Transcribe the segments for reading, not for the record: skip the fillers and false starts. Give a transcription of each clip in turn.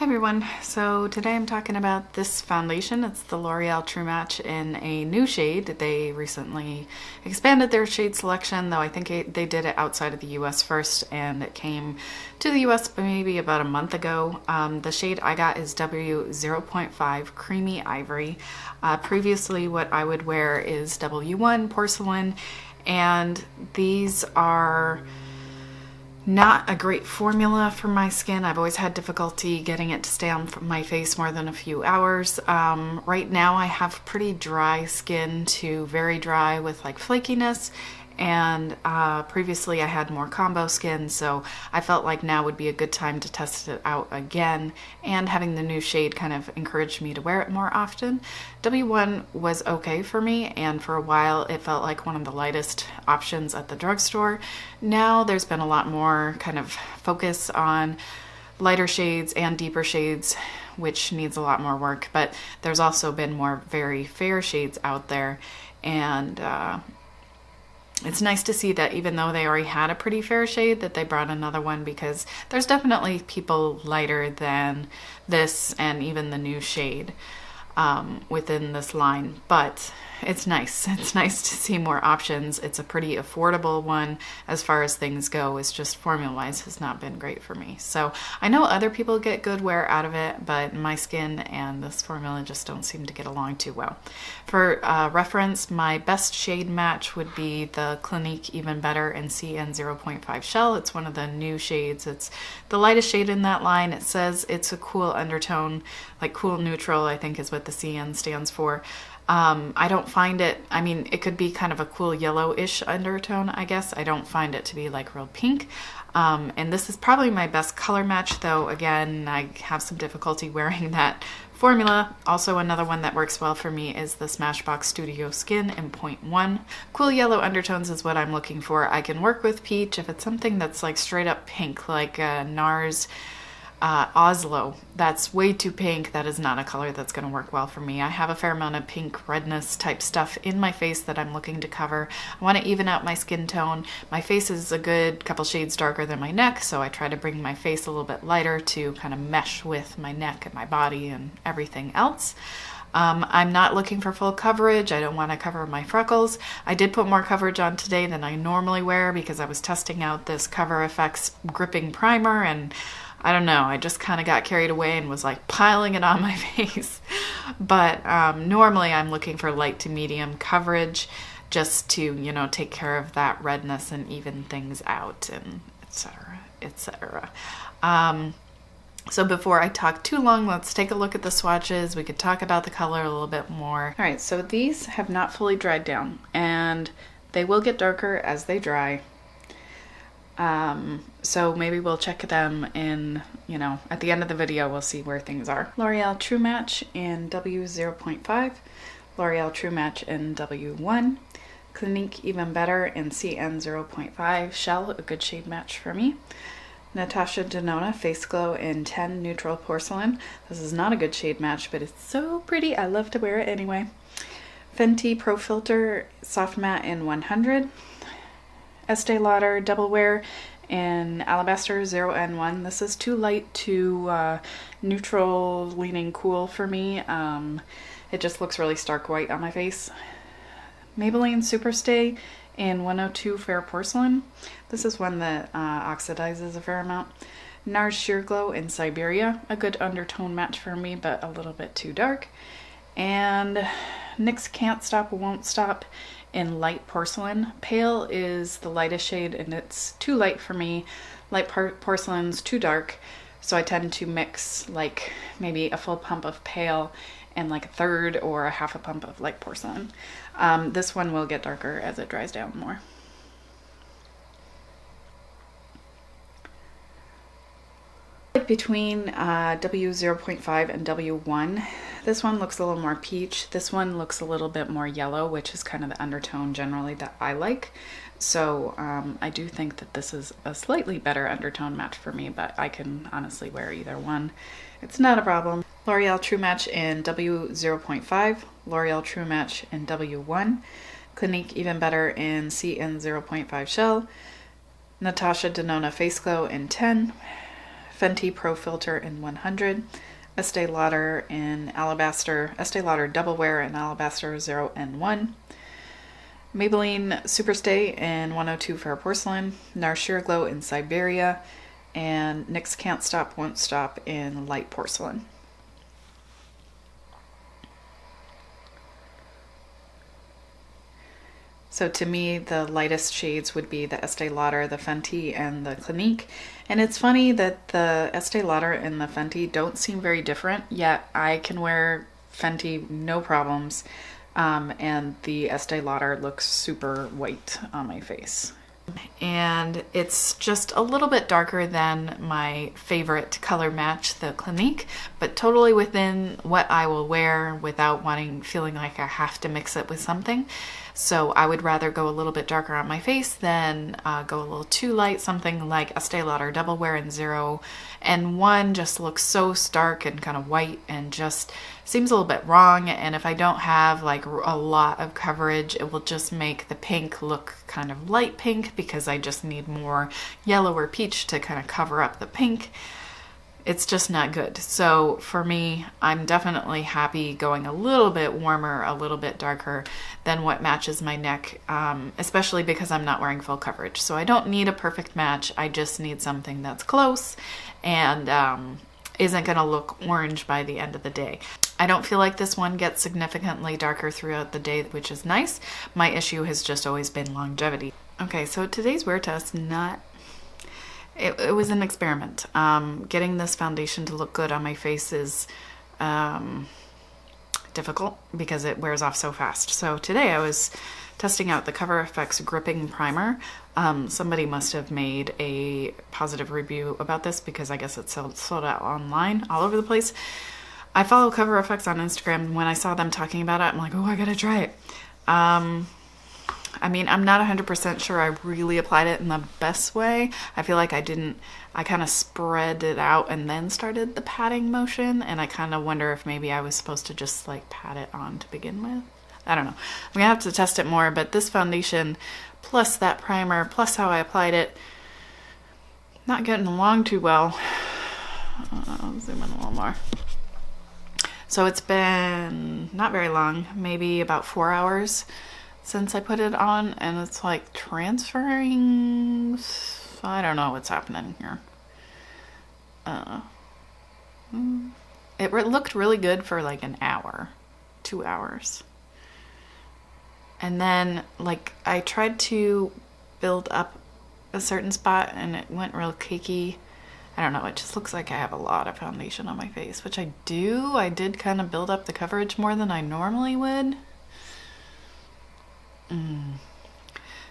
Hi everyone, so today I'm talking about this foundation. It's the L'Oreal True Match in a new shade. They recently expanded their shade selection, though I think they did it outside of the US first, and it came to the US maybe about a month ago. The shade I got is W0.5 Creamy Ivory. Previously what I would wear is W1 Porcelain, and these are not a great formula for my skin. I've always had difficulty getting it to stay on my face more than a few hours. Right now I have pretty dry skin to very dry with like flakiness, and previously I had more combo skin, so I felt like now would be a good time to test it out again, and having the new shade kind of encouraged me to wear it more often. W1 was okay for me, and for a while it felt like one of the lightest options at the drugstore. Now there's been a lot more kind of focus on lighter shades and deeper shades, which needs a lot more work, but there's also been more very fair shades out there, and it's nice to see that even though they already had a pretty fair shade, that they brought another one, because there's definitely people lighter than this and even the new shade within this line, but it's nice. It's nice to see more options. It's a pretty affordable one as far as things go. It's just formula-wise has not been great for me. So I know other people get good wear out of it, but my skin and this formula just don't seem to get along too well. For reference, my best shade match would be the Clinique Even Better in CN 0.5 Shell. It's one of the new shades. It's the lightest shade in that line. It says it's a cool undertone, like cool neutral, I think is what the CN stands for. I don't find it, I mean, it could be kind of a cool yellowish undertone, I guess. I don't find it to be like real pink. And this is probably my best color match, though again, I have some difficulty wearing that formula. Also, another one that works well for me is the Smashbox Studio Skin in 0.1. Cool yellow undertones is what I'm looking for. I can work with peach if it's something that's like straight up pink, like Nars Oslo. That's way too pink. That is not a color that's going to work well for me. I have a fair amount of pink redness type stuff in my face that I'm looking to cover. I want to even out my skin tone. My face is a good couple shades darker than my neck, so I try to bring my face a little bit lighter to kind of mesh with my neck and my body and everything else. I'm not looking for full coverage. I don't want to cover my freckles. I did put more coverage on today than I normally wear because I was testing out this Cover FX gripping primer, and I don't know, I just kind of got carried away and was like piling it on my face. But normally I'm looking for light to medium coverage just to, you know, take care of that redness and even things out, and etc., etc. So before I talk too long, let's take a look at the swatches. We could talk about the color a little bit more. All right, so these have not fully dried down, and they will get darker as they dry. So maybe we'll check them in, you know, at the end of the video, we'll see where things are. L'Oreal True Match in W0.5, L'Oreal True Match in W1, Clinique Even Better in CN 0.5 Shell, a good shade match for me. Natasha Denona Face Glow in 10 Neutral Porcelain. This is not a good shade match, but it's so pretty. I love to wear it anyway. Fenty Pro Filt'r Soft Matte in 100. Estee Lauder Double Wear in Alabster 0N1. This is too light to neutral leaning cool for me. It just looks really stark white on my face. Maybelline SuperStay in 102 Fair Porcelain. This is one that oxidizes a fair amount. Nars Sheer Glow in Siberia. A good undertone match for me, but a little bit too dark. And NYX Can't Stop Won't Stop in Light Porcelain. Pale is the lightest shade, and it's too light for me. Light Porcelain's too dark, so I tend to mix like maybe a full pump of pale and like a third or a half a pump of light porcelain. This one will get darker as it dries down more. Between W0.5 and W1, this one looks a little more peach. This one looks a little bit more yellow, which is kind of the undertone generally that I like. So I do think that this is a slightly better undertone match for me, but I can honestly wear either one. It's not a problem. L'Oreal True Match in W0.5, L'Oreal True Match in W1, Clinique Even Better in CN 0.5 Shell, Natasha Denona Face Glow in 10, Fenty Pro Filter in 100, Estee Lauder in Alabster, Estee Lauder Double Wear in Alabster 0 and 1, Maybelline SuperStay in 102 Fair Porcelain, Nars Sheer Glow in Siberia, and NYX Can't Stop Won't Stop in Light Porcelain. So to me, the lightest shades would be the Estee Lauder, the Fenty, and the Clinique. And it's funny that the Estee Lauder and the Fenty don't seem very different, yet I can wear Fenty no problems. And the Estee Lauder looks super white on my face. And it's just a little bit darker than my favorite color match, the Clinique, but totally within what I will wear without feeling like I have to mix it with something. So I would rather go a little bit darker on my face than go a little too light. Something like Estee Lauder Double Wear in 0 and 1 just looks so stark and kind of white and just seems a little bit wrong. And if I don't have like a lot of coverage, it will just make the pink look kind of light pink because I just need more yellow or peach to kind of cover up the pink. It's just not good. So for me, I'm definitely happy going a little bit warmer, a little bit darker than what matches my neck, especially because I'm not wearing full coverage. So I don't need a perfect match. I just need something that's close and isn't going to look orange by the end of the day. I don't feel like this one gets significantly darker throughout the day, which is nice. My issue has just always been longevity. Okay, so today's wear test, it was an experiment. Getting this foundation to look good on my face is difficult because it wears off so fast. So today I was testing out the Cover FX Gripping Primer. Somebody must have made a positive review about this because I guess it's sold out online all over the place. I follow Cover FX on Instagram, and when I saw them talking about it, I'm like, oh, I gotta try it. I mean, I'm not 100% sure I really applied it in the best way. I feel like I kind of spread it out and then started the patting motion, and I kind of wonder if maybe I was supposed to just like pat it on to begin with. I don't know. I'm gonna have to test it more, but this foundation plus that primer plus how I applied it, not getting along too well. I'll zoom in a little more. So it's been not very long, maybe about 4 hours since I put it on, and it's like transferring. I don't know what's happening here. It looked really good for like an hour, 2 hours. And then like I tried to build up a certain spot and it went real cakey. I don't know, it just looks like I have a lot of foundation on my face, which I do. I did kind of build up the coverage more than I normally would.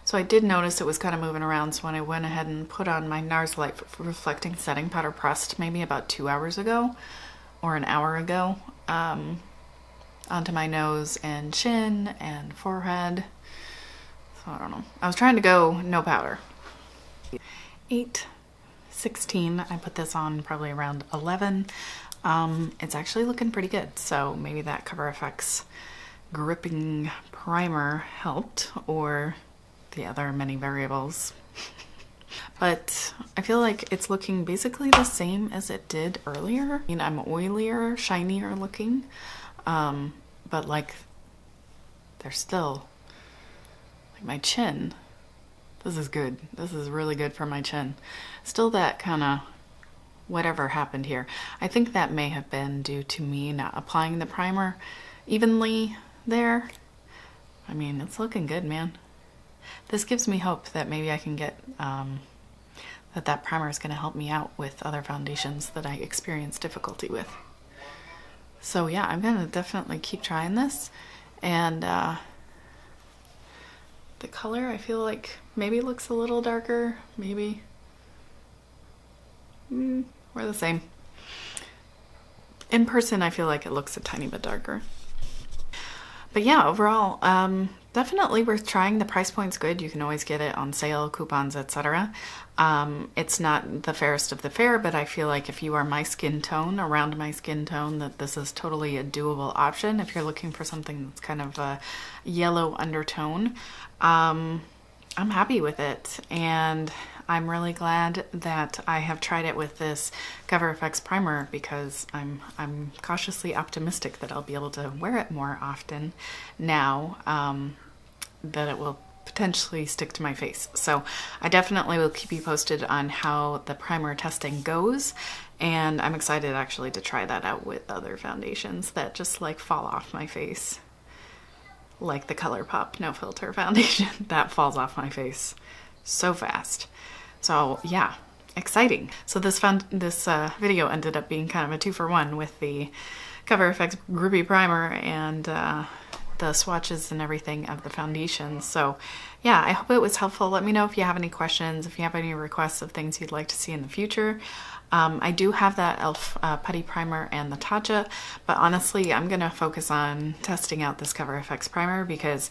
So I did notice it was kind of moving around, so when I went ahead and put on my Nars Light Reflecting Setting Powder pressed maybe about 2 hours ago or an hour ago onto my nose and chin and forehead. So I don't know. I was trying to go no powder. 8:16. I put this on probably around 11. It's actually looking pretty good, so maybe that Cover FX Gripping Primer helped, or the other many variables. But I feel like it's looking basically the same as it did earlier. I mean, I'm oilier, shinier looking, but like they're still like my chin. This is good. This is really good for my chin. Still that kind of whatever happened here. I think that may have been due to me not applying the primer evenly there. I mean, it's looking good, man. This gives me hope that maybe I can get that primer is going to help me out with other foundations that I experience difficulty with. So yeah, I'm going to definitely keep trying this. And the color I feel like maybe looks a little darker, maybe. We're the same. In person, I feel like it looks a tiny bit darker. But yeah, overall, definitely worth trying. The price point's good. You can always get it on sale, coupons, etc. It's not the fairest of the fair, but I feel like if you are my skin tone, around my skin tone, that this is totally a doable option. If you're looking for something that's kind of a yellow undertone, I'm happy with it. And I'm really glad that I have tried it with this Cover FX primer because I'm cautiously optimistic that I'll be able to wear it more often now, that it will potentially stick to my face. So I definitely will keep you posted on how the primer testing goes, and I'm excited actually to try that out with other foundations that just like fall off my face, like the ColourPop No Filter foundation that falls off my face so fast. So yeah, exciting. So this video ended up being kind of a 2-for-1 with the Cover FX Groupie Primer and the swatches and everything of the foundation. So yeah, I hope it was helpful. Let me know if you have any questions, if you have any requests of things you'd like to see in the future. I do have that e.l.f. Putty Primer and the Tatcha, but honestly, I'm gonna focus on testing out this Cover FX primer because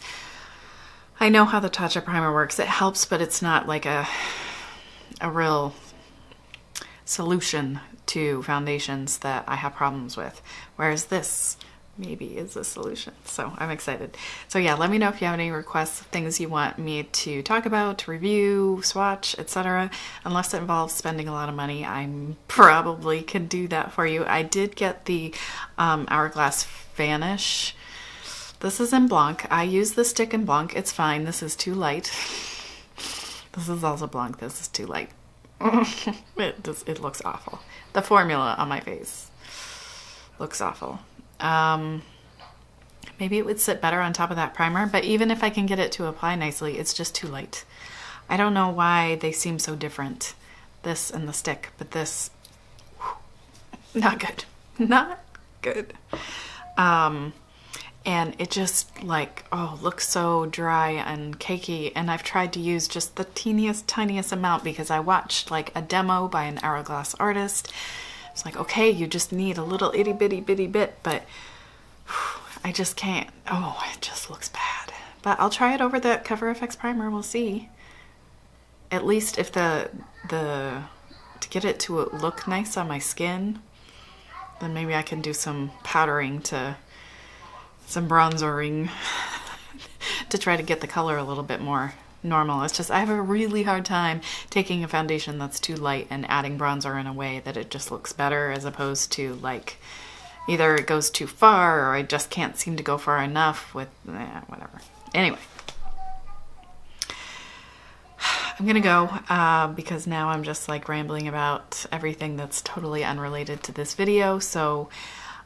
I know how the Tatcha primer works. It helps, but it's not like a real solution to foundations that I have problems with, whereas this maybe is a solution. So I'm excited. So yeah, let me know if you have any requests, things you want me to talk about, to review, swatch, etc. Unless it involves spending a lot of money, I probably can do that for you. I did get the Hourglass Vanish. This is in Blanc. I use the stick in Blanc. It's fine. This is too light. This is also Blanc. This is too light. It looks awful. The formula on my face looks awful. Maybe it would sit better on top of that primer, but even if I can get it to apply nicely, it's just too light. I don't know why they seem so different, this and the stick, but this, not good. Not good. And it just like, oh, looks so dry and cakey, and I've tried to use just the teeniest, tiniest amount because I watched like a demo by an Hourglass artist. It's like, okay, you just need a little itty bitty bit, but I just can't. Oh, it just looks bad. But I'll try it over the Cover FX primer. We'll see. At least if to get it to look nice on my skin, then maybe I can do some powdering some bronzering to try to get the color a little bit more normal. It's just I have a really hard time taking a foundation that's too light and adding bronzer in a way that it just looks better, as opposed to like either it goes too far or I just can't seem to go far enough with whatever. Anyway, I'm gonna go because now I'm just like rambling about everything that's totally unrelated to this video. So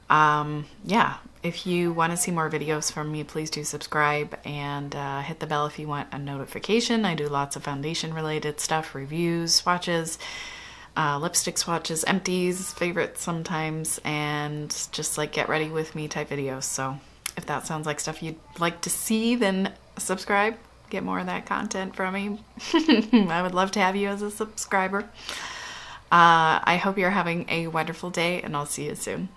yeah, if you want to see more videos from me, please do subscribe and hit the bell if you want a notification. I do lots of foundation related stuff, reviews, swatches, lipstick swatches, empties, favorites sometimes, and just like get ready with me type videos. So if that sounds like stuff you'd like to see, then subscribe, get more of that content from me. I would love to have you as a subscriber. I hope you're having a wonderful day, and I'll see you soon.